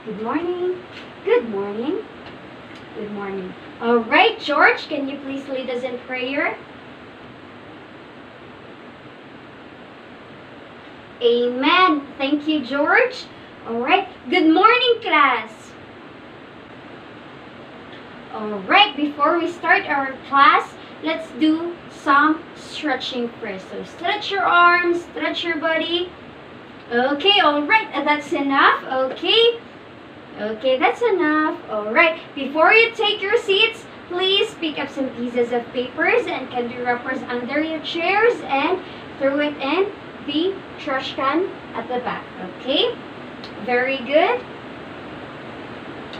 Good morning. Good morning. Good morning. All right, George, can you please lead us in prayer? Amen. Thank you, George. All right. Good morning, class. All right, before we start our class, let's do some stretching first. So stretch your arms, stretch your body. Okay, all right, that's enough. Okay, that's enough. All right, before you take your seats, please pick up some pieces of papers and candy wrappers under your chairs and throw it in the trash can at the back. Okay, very good.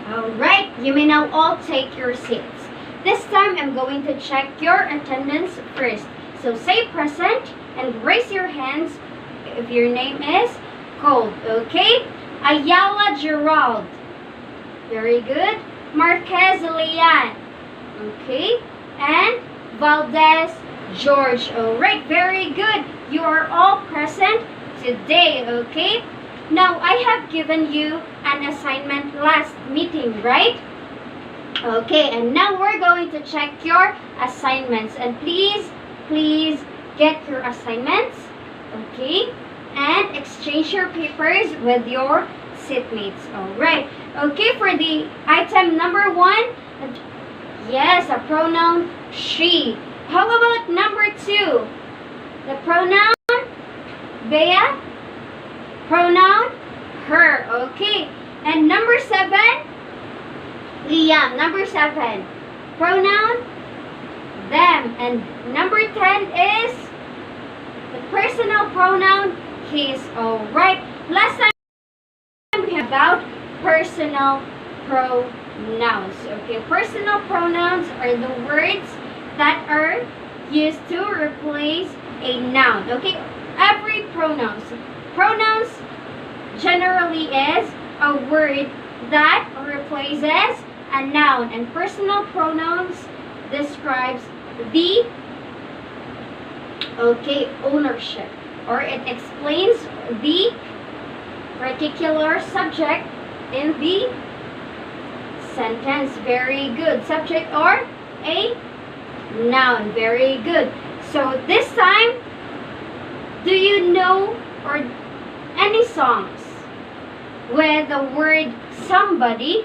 All right, you may now all take your seats. This time, I'm going to check your attendance first. So say present and raise your hands if your name is called. Okay, Ayala Gerald. Very good. Marquez Leanne. Okay. And Valdez George. Alright, very good. You are all present today, okay? Now, I have given you an assignment last meeting, right? Okay, and now we're going to check your assignments. And please get your assignments, okay? And exchange your papers with your seatmates. Alright. Okay, for the item number 1, yes, a pronoun she. How about number 2? The pronoun Bea, pronoun her. Okay. And number 7, Liam. Number 7, pronoun them. And number 10 is the personal pronoun his. Alright. Last time we had about personal pronouns. Okay, personal pronouns are the words that are used to replace a noun. Okay, every pronouns generally is a word that replaces a noun, and personal pronouns describes the ownership, or it explains the particular subject in the sentence. Very good. Subject or a noun. Very good. So this time, do you know or any songs with the word somebody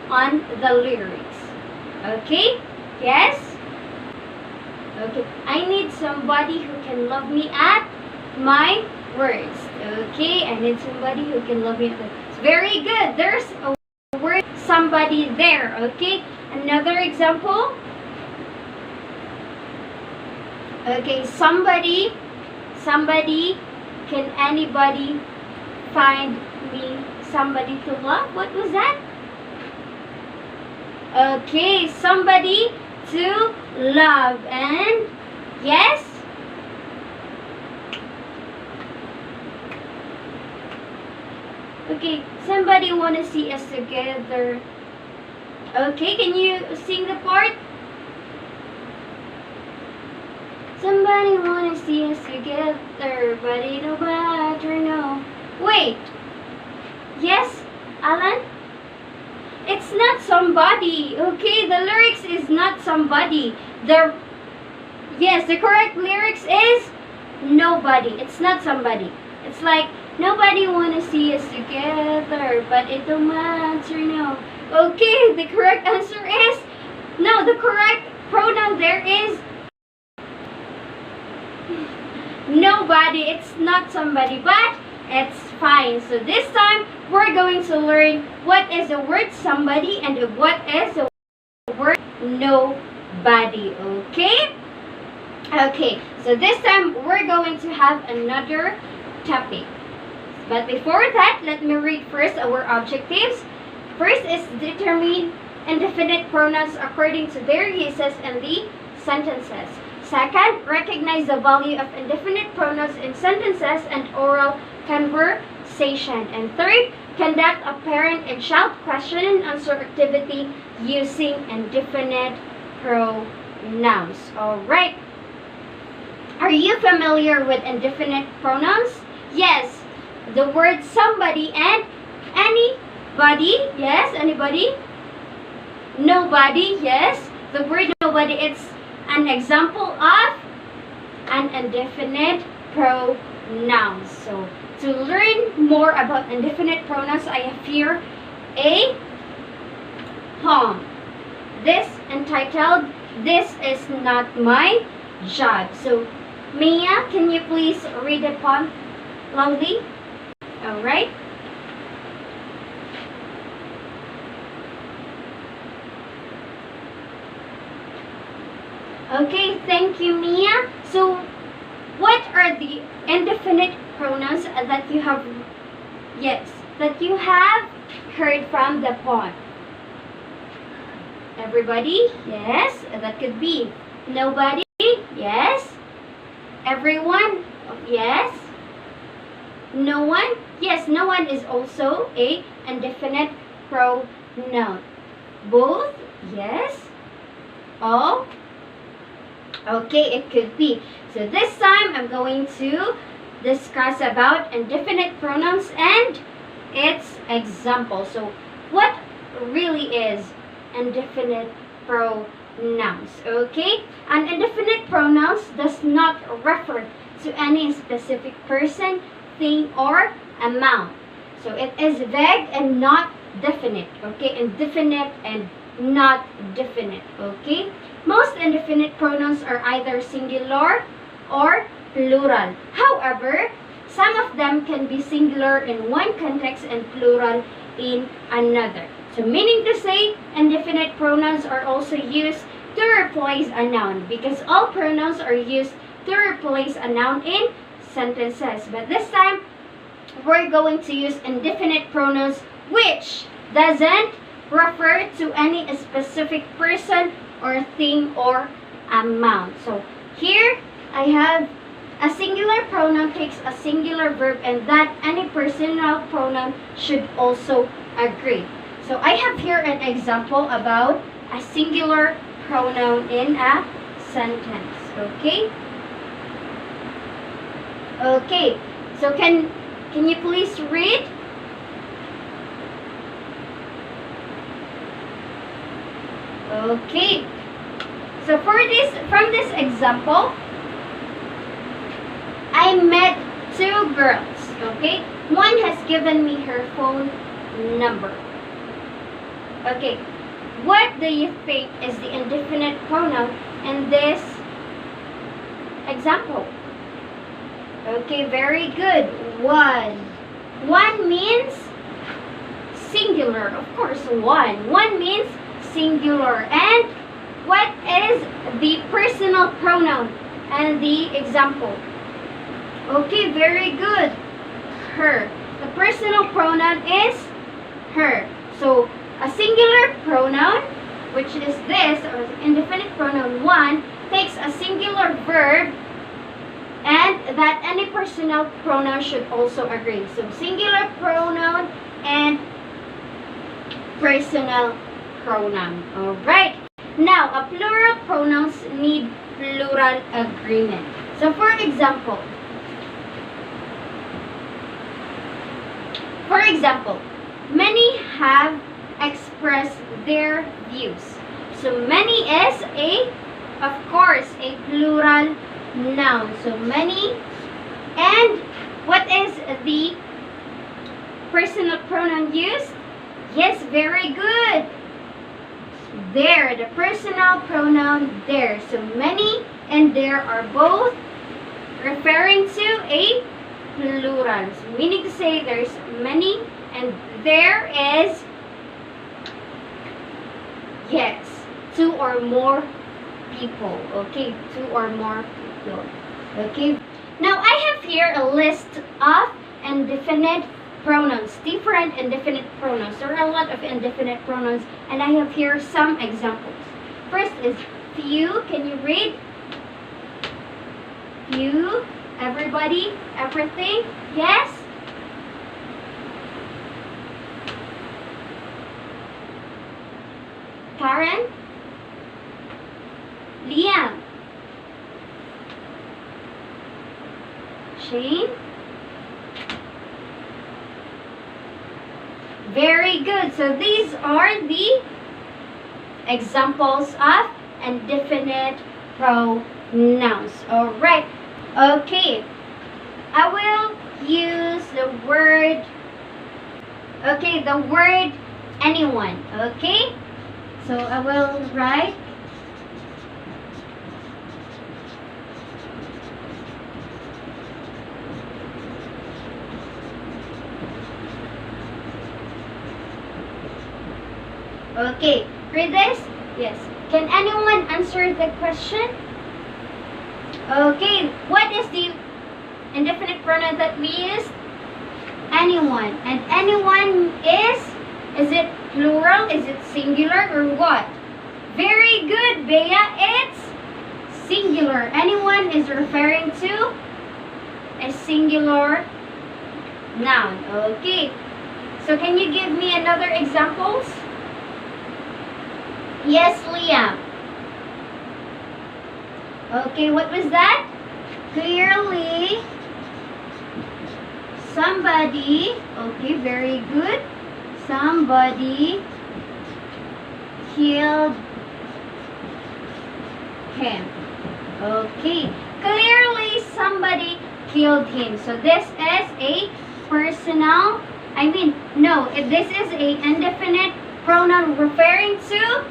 on the lyrics? Okay? Yes? Okay. I need somebody who can love me at my words. Okay? I need somebody who can love me at my words. Very good. There's a word somebody there. Okay? Another example. Okay, somebody, can anybody find me somebody to love? What was that? Okay, somebody to love. And yes? Okay, somebody want to see us together. Okay, can you sing the part? Somebody want to see us together, but it don't matter, no. Wait. Yes, Alan? It's not somebody, okay? The lyrics is not somebody. The correct lyrics is nobody. It's not somebody. It's like, nobody want to see us together, but it don't matter, no. Okay, the correct answer is, no, the correct pronoun there is nobody. It's not somebody, but it's fine. So this time, we're going to learn what is the word somebody and what is the word nobody, okay? Okay, so this time, we're going to have another topic. But before that, let me read first our objectives. First is determine indefinite pronouns according to their uses in the sentences. Second, recognize the value of indefinite pronouns in sentences and oral conversation. And third, conduct a parent and child question and answer activity using indefinite pronouns. Alright. Are you familiar with indefinite pronouns? Yes. The word somebody and any Body, yes, anybody? Nobody, yes. The word nobody, it's an example of an indefinite pronoun. So, to learn more about indefinite pronouns, I have here a poem. This entitled, "This is Not My Job." So, Mia, can you please read the poem loudly? Alright. Okay, thank you, Mia. So, what are the indefinite pronouns that you have, yes, that you have heard from the poem? Everybody? Yes, that could be nobody? Yes. Everyone? Yes. No one? Yes, no one is also a indefinite pronoun. Both? Yes. All? Okay, it could be. So this time I'm going to discuss about indefinite pronouns and its example. So what really is indefinite pronouns? Okay, an indefinite pronouns does not refer to any specific person, thing, or amount. So it is vague and not definite. Okay, indefinite and not definite. Okay, most indefinite pronouns are either singular or plural. However, some of them can be singular in one context and plural in another. So meaning to say, indefinite pronouns are also used to replace a noun, because all pronouns are used to replace a noun in sentences. But this time, we're going to use indefinite pronouns which doesn't refer to any specific person or thing or amount. So here I have a singular pronoun takes a singular verb, and that any personal pronoun should also agree. So I have here an example about a singular pronoun in a sentence. Okay? Okay. So can you please read? Okay. So from this example, I met two girls. Okay. One has given me her phone number. Okay. What do you think is the indefinite pronoun in this example? Okay, very good. One. One means singular. Of course, one. One means singular. And what is the personal pronoun and the example? Okay, very good. Her. The personal pronoun is her. So, a singular pronoun, which is this, or indefinite pronoun one, takes a singular verb, and that any personal pronoun should also agree. So, singular pronoun and personal pronoun. Alright. Now, a plural pronouns need plural agreement. So, for example, many have expressed their views. So, many is of course, a plural noun. So, many. And what is the personal pronoun used? Yes, very good. There, the personal pronoun there. So, many and there are both referring to a plural. So, meaning to say there's many and there is, yes, two or more people. Okay, two or more people. Okay. Now, I have here a list of indefinite pronouns, different indefinite pronouns. There are a lot of indefinite pronouns, and I have here some examples. First is few. Can you read? Few. Everybody. Everything. Yes. Karen. Liam. Shane. Very good. So these are the examples of indefinite pronouns. Alright. Okay. I will use the word, the word anyone. Okay. So I will write okay. For this, yes. Can anyone answer the question? Okay. What is the indefinite pronoun that we use? Anyone. And anyone is it plural? Is it singular or what? Very good, Bea. It's singular. Anyone is referring to a singular noun. Okay. So can you give me another examples? Yes, Liam. Okay, what was that? Clearly, somebody, okay, very good. Somebody killed him. Okay, clearly somebody killed him. So this is a personal, this is a indefinite pronoun referring to,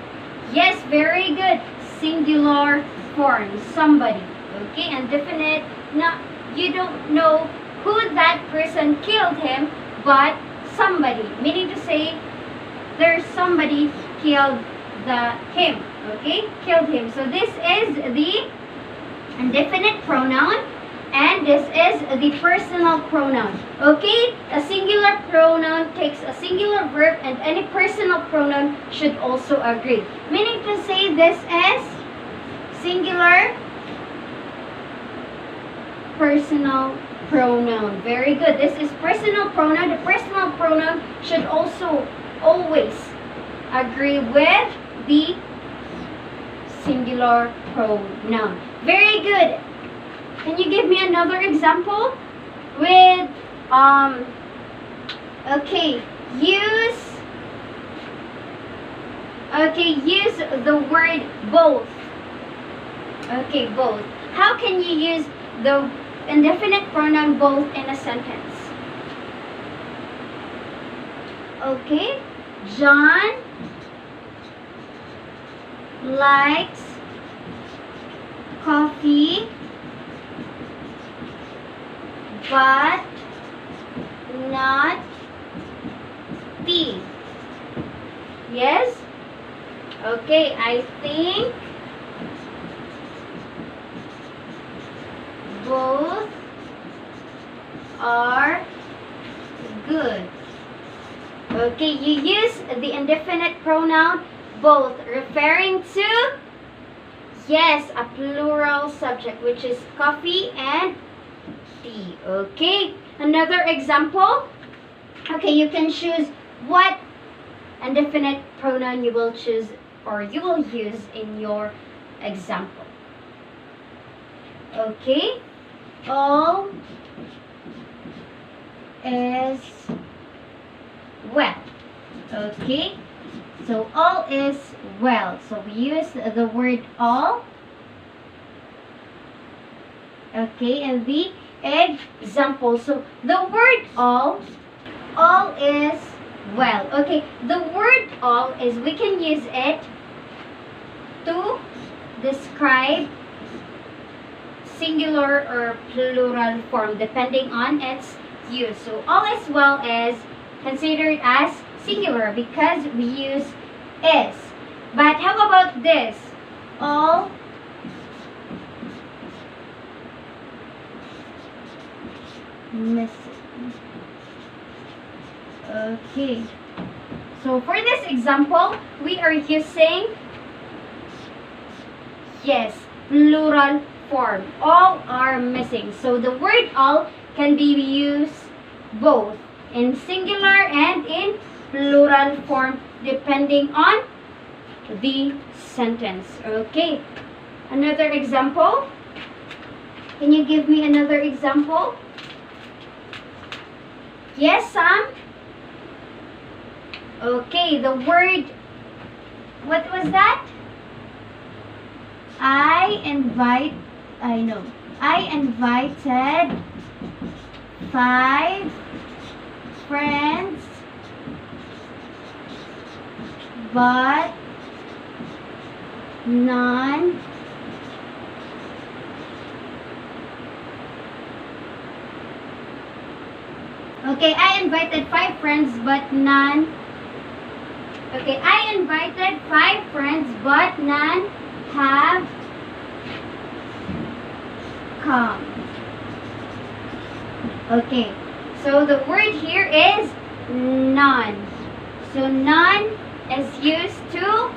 yes, very good, singular form, somebody. Okay, indefinite, not, you don't know who that person killed him, but somebody, meaning to say there's somebody killed him. Okay, killed him. So this is the indefinite pronoun and this is the personal pronoun. Okay, a singular pronoun takes a singular verb and any personal pronoun should also agree, meaning to say this is singular personal pronoun. Very good. This is personal pronoun. The personal pronoun should also always agree with the singular pronoun. Very good. Can you give me another example with use the word both. Okay, both. How can you use the indefinite pronoun both in a sentence? Okay, John likes coffee but not tea. Yes? Okay, I think both are good. Okay, you use the indefinite pronoun both referring to, yes, a plural subject, which is coffee and tea. Okay, another example. Okay, you can choose what indefinite pronoun you will choose or you will use in your example. Okay, all is well. Okay, so all is well. So we use the word all. Okay, and the example. So the word all is well. Okay, the word all is, we can use it to describe singular or plural form depending on its use. So all is well is considered as singular because we use is. But how about this? All missing. Okay. So for this example, we are using, yes, plural form. All are missing. So the word all can be used both in singular and in plural form depending on the sentence. Okay. Another example. Can you give me another example? Yes, Sam? Okay, the word, what was that? I invited 5 friends, but none Okay, I invited 5 friends, but none. Okay, I invited 5 friends, but none have come. Okay, so the word here is none. So none is used to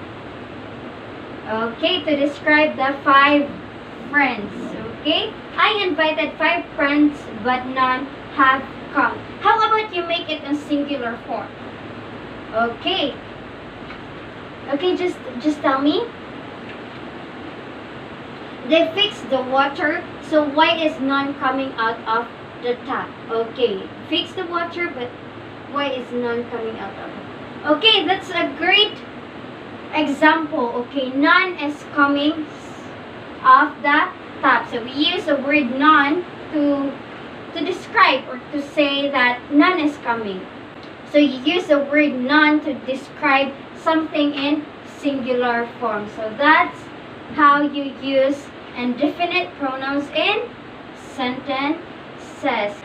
describe the 5 friends. Okay, I invited 5 friends, but none have come. How about you make it in singular form? Okay, just tell me. They fixed the water, so why is none coming out of the tap? Okay, fix the water, but why is none coming out of it? Okay, that's a great example. Okay, none is coming off the tap. So we use the word none to describe or to say that none is coming. So you use the word none to describe something in singular form. So that's how you use indefinite pronouns in sentences.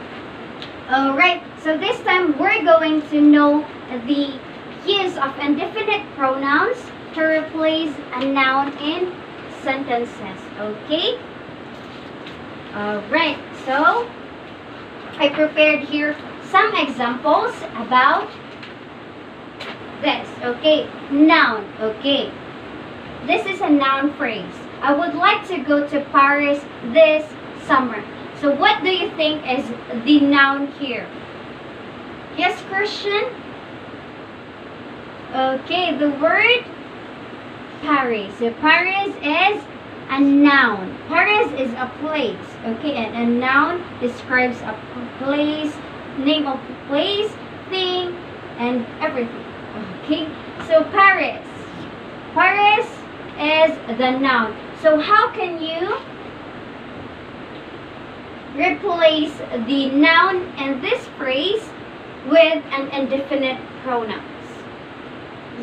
Alright, so this time we're going to know the use of indefinite pronouns to replace a noun in sentences. Okay? Alright, so I prepared here some examples about this. Okay, noun. Okay, this is a noun phrase. I would like to go to Paris this summer. So what do you think is the noun here? Yes, Christian? Okay, the word Paris. So Paris is a noun. Paris is a place. Okay, and a noun describes a place, name of the place, thing, and everything. Okay, so Paris. Paris is the noun. So how can you replace the noun in this phrase with an indefinite pronouns?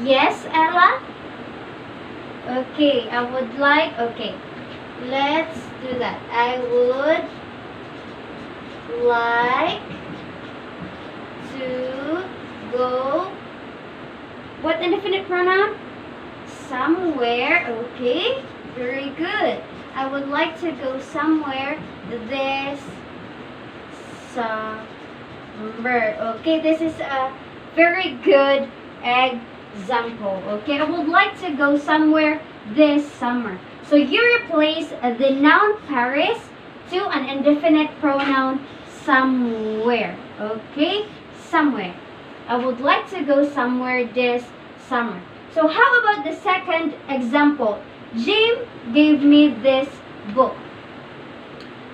Yes, Ella? Okay, I would like, okay, let's do that. I would like to go, what indefinite pronoun? Somewhere. Okay, very good. I would like to go somewhere this summer. Okay, this is a very good example. Okay, I would like to go somewhere this summer. So you replace the noun Paris to an indefinite pronoun somewhere. Okay, somewhere. I would like to go somewhere this summer. So how about the second example? Jim gave me this book.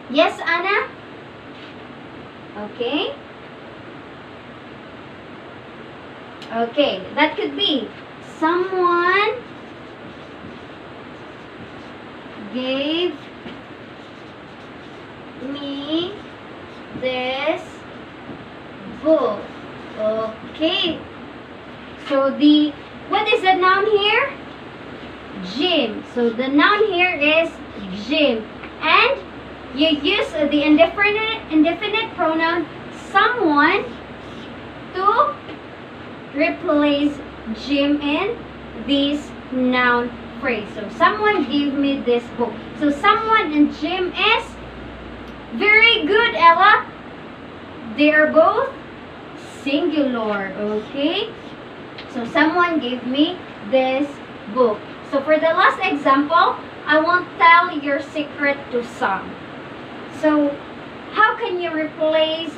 Yes, Anna? Okay. Okay, that could be someone gave me this book. Okay. So what is the noun here? Jim. So the noun here is Jim. And you use the indefinite pronoun someone to replace Jim in this noun phrase. So someone gave me this book. So someone and Jim is very good, Ella. They are both singular. Okay. So someone gave me this book. So for the last example, I won't tell your secret to some. So how can you replace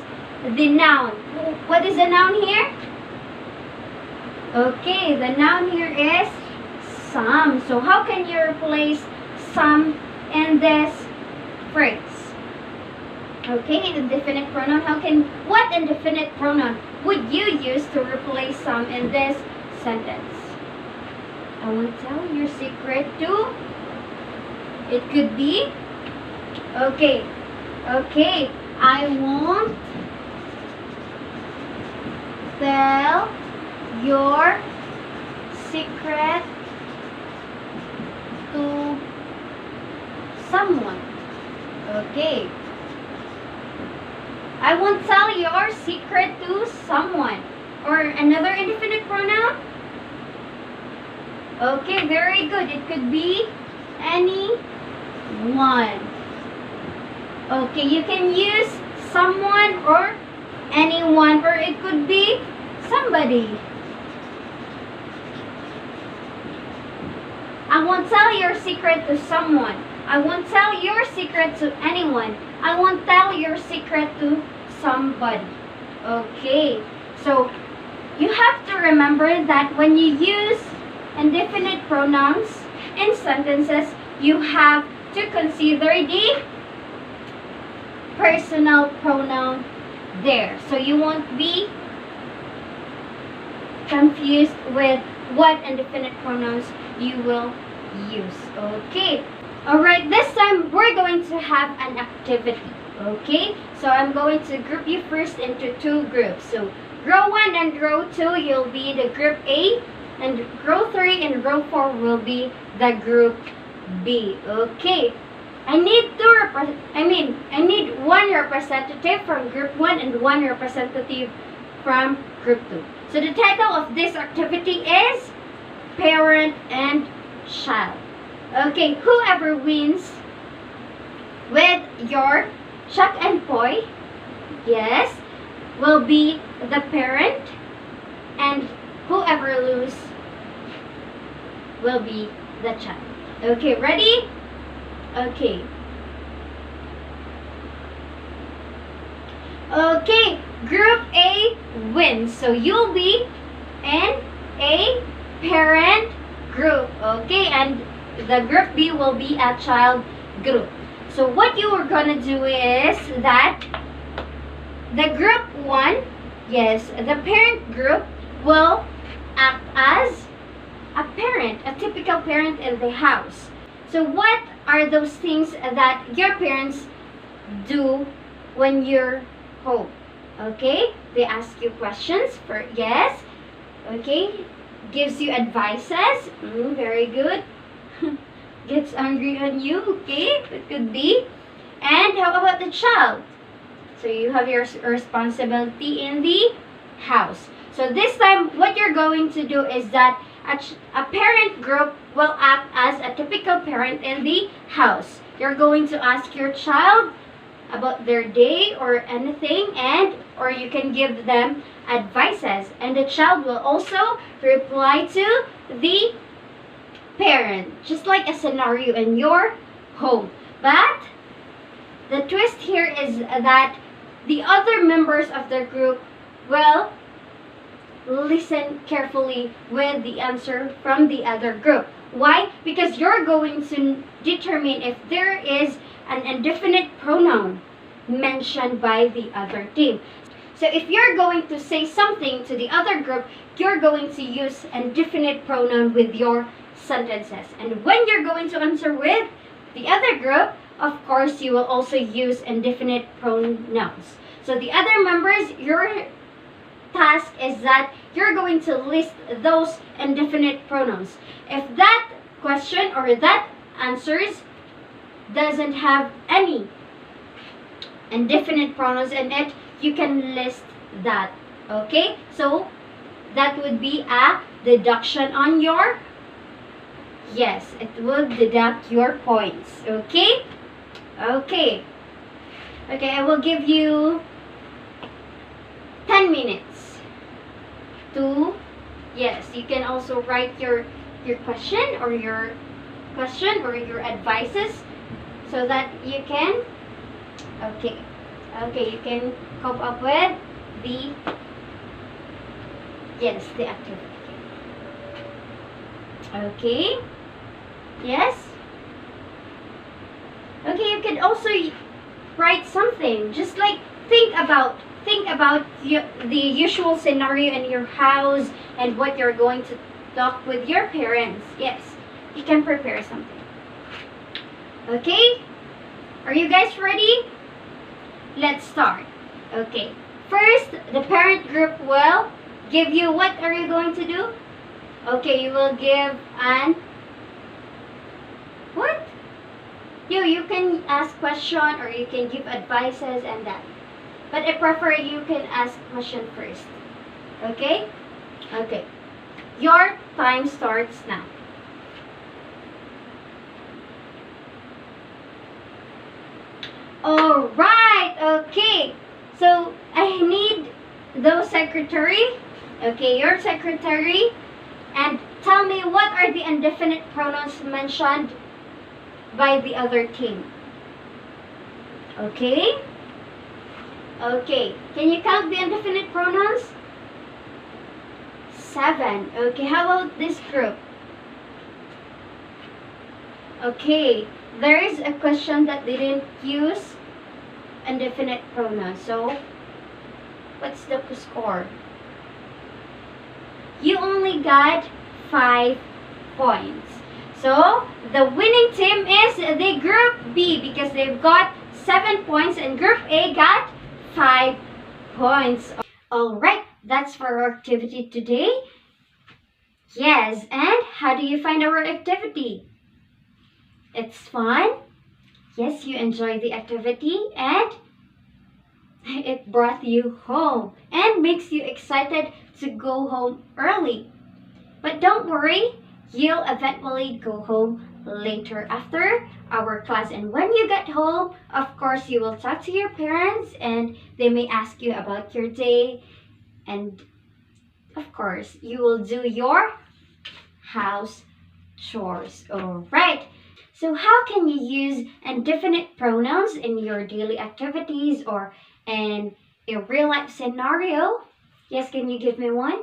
the noun? What is the noun here? Okay, the noun here is some. So how can you replace some in this phrase? Okay, indefinite pronoun. What indefinite pronoun would you use to replace some in this sentence. I won't tell your secret to. It could be, okay, I won't tell your secret to someone. Okay. I won't tell your secret to someone. Or another indefinite pronoun. Okay, very good. It could be anyone. Okay, you can use someone or anyone, or it could be somebody. I won't tell your secret to someone. I won't tell your secret to anyone. I won't tell your secret to somebody. Okay, so you have to remember that when you use indefinite pronouns in sentences, you have to consider the personal pronoun there. So you won't be confused with what indefinite pronouns you will use. Okay. Alright, this time we're going to have an activity. Okay. So I'm going to group you first into two groups. So row 1 and row 2, you'll be the group A. And row 3 and row 4 will be the group B. Okay. I need one representative from group 1 and one representative from group 2. So the title of this activity is Parent and Child. Okay, whoever wins with your chuck and poi, yes, will be the parent, and whoever loses will be the child. Okay, ready? Okay. Okay, group A wins. So you'll be in a parent group. Okay, and the group B will be a child group. So what you are gonna do is that the group 1, yes, the parent group will act as a parent, a typical parent in the house. So what are those things that your parents do when you're home? Okay, they ask you questions for yes. Okay, gives you advices. Very good. Gets angry on you. Okay, it could be. And how about the child? So you have your responsibility in the house. So this time, what you're going to do is that a parent group will act as a typical parent in the house. You're going to ask your child about their day or anything, or you can give them advices, and the child will also reply to the parent, just like a scenario in your home. But the twist here is that the other members of the group will listen carefully with the answer from the other group. Why? Because you're going to determine if there is an indefinite pronoun mentioned by the other team. So if you're going to say something to the other group, you're going to use indefinite pronoun with your sentences. And when you're going to answer with the other group, of course, you will also use indefinite pronouns. So the other members, your task is that you're going to list those indefinite pronouns. If that question or that answers doesn't have any indefinite pronouns in it, you can list that. Okay, so that would be a deduction on your, yes, it will deduct your points. Okay, okay, I will give you 10 minutes to, yes, you can also write your question or your advices so that you can, okay, you can come up with the, yes, the activity. Okay, yes, okay, you can also write something, just like think about the usual scenario in your house and what you're going to talk with your parents. Yes, you can prepare something. Okay? Are you guys ready? Let's start. Okay. First, the parent group will give you, what are you going to do? Okay, you will give an, what? You can ask question or you can give advices and that. But I prefer you can ask question first. Okay? Okay. Your time starts now. Alright, okay. So I need those secretary. Okay, your secretary. And tell me what are the indefinite pronouns mentioned by the other team. Okay? Okay. Can you count the indefinite pronouns? 7. Okay, how about this group? Okay, there is a question that didn't use indefinite pronouns. So, what's the score? You only got 5 points. So, the winning team is the group B because they've got 7 points and group A got 5 points. Alright, that's for our activity today. Yes, and how do you find our activity? It's fun? Yes, you enjoy the activity and it brought you home and makes you excited to go home early. But don't worry, you'll eventually go home later after our class. And when you get home, of course, you will talk to your parents and they may ask you about your day. And of course, you will do your house chores. Alright. So how can you use indefinite pronouns in your daily activities or in a real life scenario? Yes, can you give me one?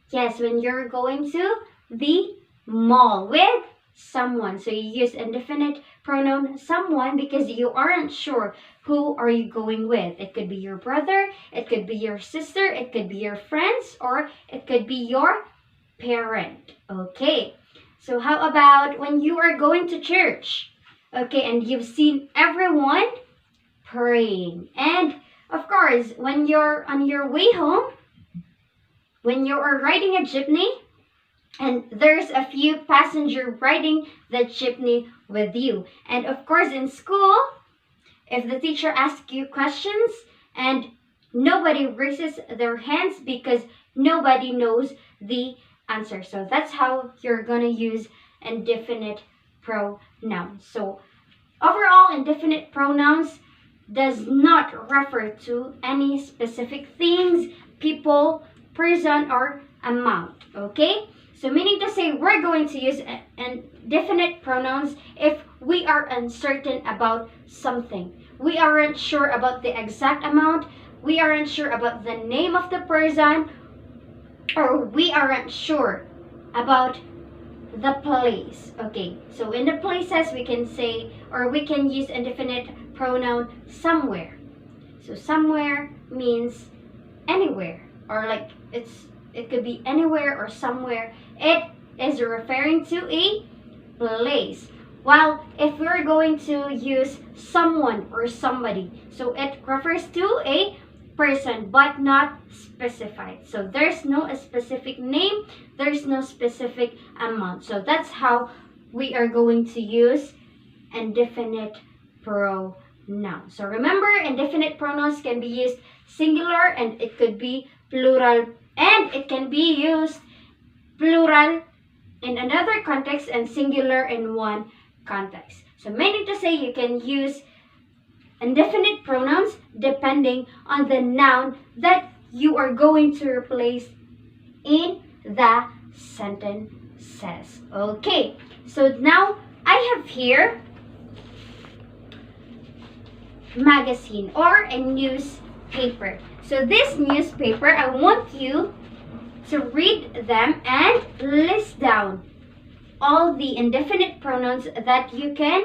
Yes, when you're going to the mall with someone. So you use indefinite pronoun someone because you aren't sure who are you going with. It could be your brother, it could be your sister, it could be your friends, or it could be your parent. Okay. So how about when you are going to church? Okay, and you've seen everyone praying. And of course, when you're on your way home, when you are riding a jeepney, and there's a few passengers riding the jeepney with you. And of course, in school, if the teacher asks you questions and nobody raises their hands because nobody knows the answer. So that's how you're going to use indefinite pronouns. So overall, indefinite pronouns does not refer to any specific things, people, person, or amount. Okay? So meaning to say we're going to use indefinite pronouns if we are uncertain about something. We aren't sure about the exact amount. We aren't sure about the name of the person. Or we aren't sure about the place. Okay, so in the places we can say or we can use indefinite pronoun somewhere. So somewhere means anywhere or like it could be anywhere or somewhere. It is referring to a place. While if we're going to use someone or somebody, so it refers to a person but not specified. So there's no specific name, there's no specific amount. So that's how we are going to use indefinite pronouns. So remember, indefinite pronouns can be used singular and it could be plural, and it can be used plural in another context and singular in one context. So meaning to say you can use indefinite pronouns depending on the noun that you are going to replace in the sentences. Okay, so now I have here magazine or a newspaper. So this newspaper, I want you to read them and list down all the indefinite pronouns that you can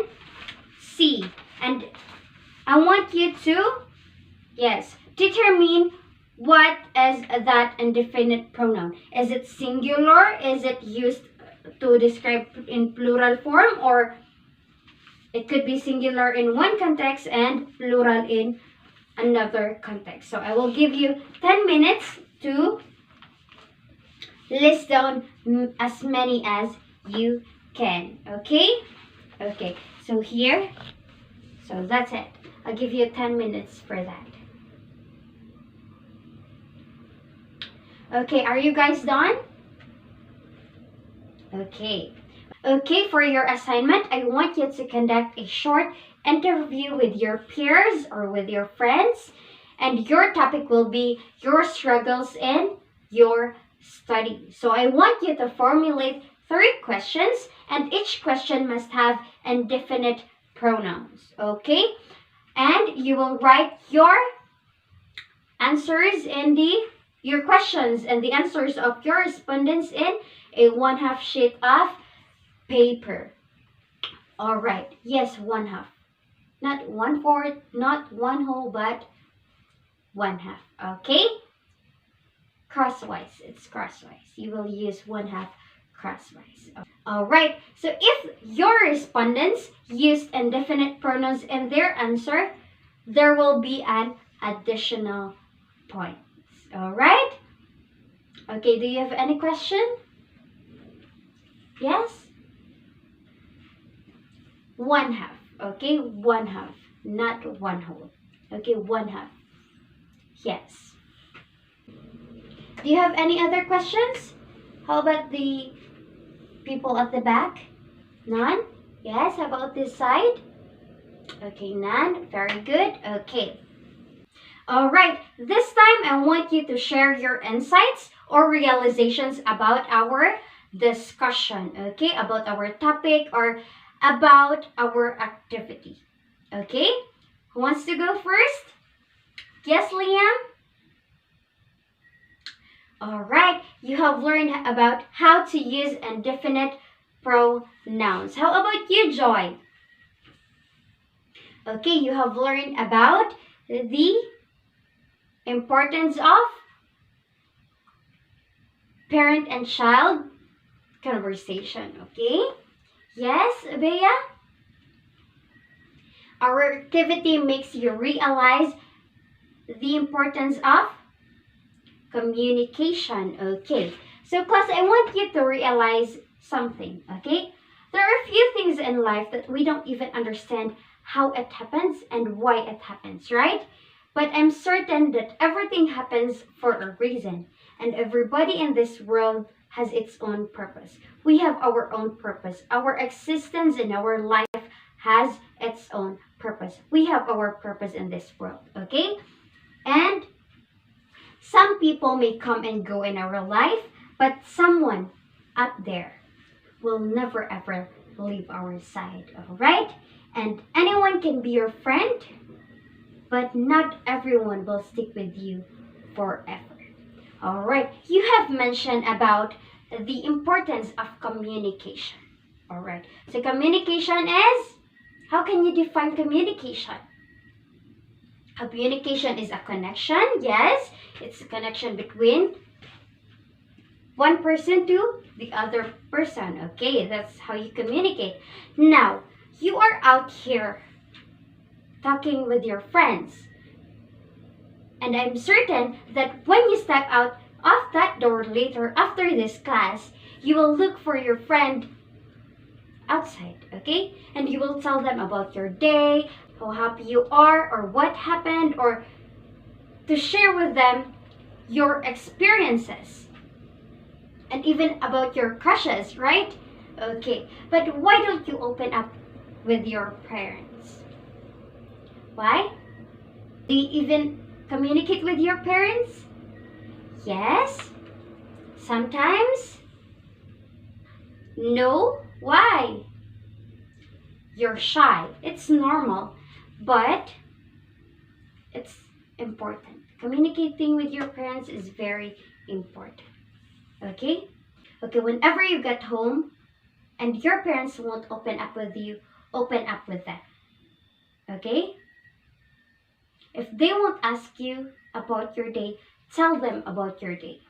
see. And I want you to, yes, determine What is that indefinite pronoun? Is it singular? Is it used to describe in plural form, or it could be singular in one context and plural in another context? So I will give you 10 minutes to list down as many as you can. Okay? Okay. So here. So that's it. I'll give you 10 minutes for that. Okay, are you guys done? Okay. Okay, for your assignment, I want you to conduct a short interview with your peers or with your friends. And your topic will be your struggles in your study. So I want you to formulate 3 questions, and each question must have indefinite pronouns. Okay? And you will write your answers in your questions and the answers of your respondents in a 1/2 sheet of paper. All right. Yes, 1/2. Not 1/4, not 1 whole, but 1/2. Okay? Crosswise. It's crosswise. You will use 1/2 crosswise. All right. So if your respondents used indefinite pronouns in their answer, there will be an additional point. All right? Okay, do you have any question? Yes? 1/2. Okay, 1/2. Not 1 whole. Okay, 1/2. Yes. Do you have any other questions? How about the people at the back? None? Yes, how about this side? Okay, none. Very good. Okay. All right. This time, I want you to share your insights or realizations about our discussion. Okay, about our topic or about our activity. Okay? Who wants to go first? Yes, Liam? All right. You have learned about how to use indefinite pronouns. How about you, Joy? Okay, you have learned about the importance of parent and child conversation. Okay? Yes, Bea? Our activity makes you realize the importance of communication. Okay. So class, I want you to realize something. Okay? There are a few things in life that we don't even understand how it happens and why it happens, right? But I'm certain that everything happens for a reason. And everybody in this world has its own purpose. We have our own purpose. Our existence in our life has its own purpose. We have our purpose in this world, okay? And some people may come and go in our life, but someone up there will never ever leave our side, all right? And anyone can be your friend, but not everyone will stick with you forever. All right, you have mentioned about the importance of communication. All right, so communication is, how can you define communication? Communication is a connection. Yes, it's a connection between one person to the other person. Okay, that's how you communicate. Now, you are out here talking with your friends. And I'm certain that when you step out of that door later after this class, you will look for your friend outside, okay? And you will tell them about your day, how happy you are, or what happened, or to share with them your experiences. And even about your crushes, right? Okay, but why don't you open up with your parents? Why? Do you even communicate with your parents? Yes. Sometimes? No. Why? You're shy. It's normal, but it's important. Communicating with your parents is very important. Okay? Okay, whenever you get home and your parents won't open up with you, open up with them. Okay? If they won't ask you about your day, Tell them about your day.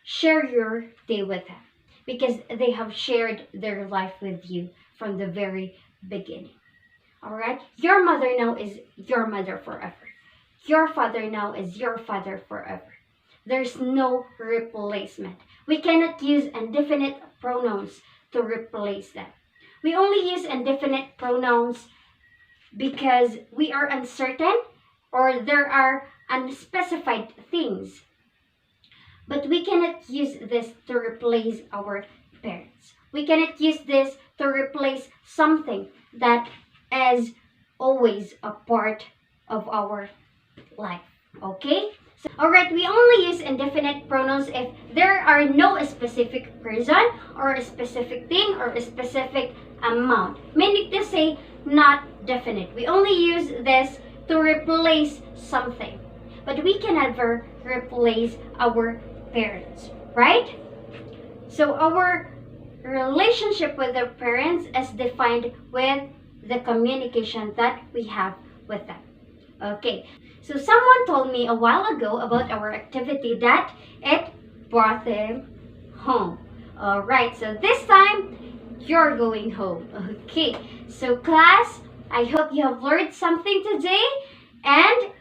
Share your day with them because they have shared their life with you from the very beginning. All right? Your mother now is your mother forever. Your father now is your father forever. There's no replacement. We cannot use indefinite pronouns to replace them. We only use indefinite pronouns because we are uncertain or there are unspecified things. But we cannot use this to replace our parents. We cannot use this to replace something that is always a part of our life. Okay? So, alright, we only use indefinite pronouns if there are no specific person or a specific thing or a specific amount. Meaning to say, not definite. We only use this to replace something. But we can never replace our parents, right? So our relationship with our parents is defined with the communication that we have with them. Okay, so someone told me a while ago about our activity that it brought them home. Alright, so this time you're going home. Okay, so class, I hope you have learned something today, and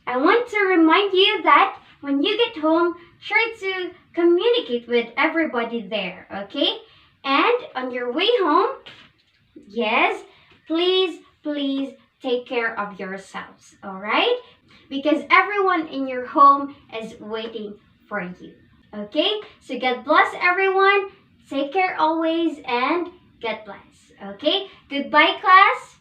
I want to remind you that when you get home, try to communicate with everybody there, okay? And on your way home, yes, please take care of yourselves, all right? Because everyone in your home is waiting for you, okay? So God bless everyone. Take care always and God bless, okay? Goodbye, class.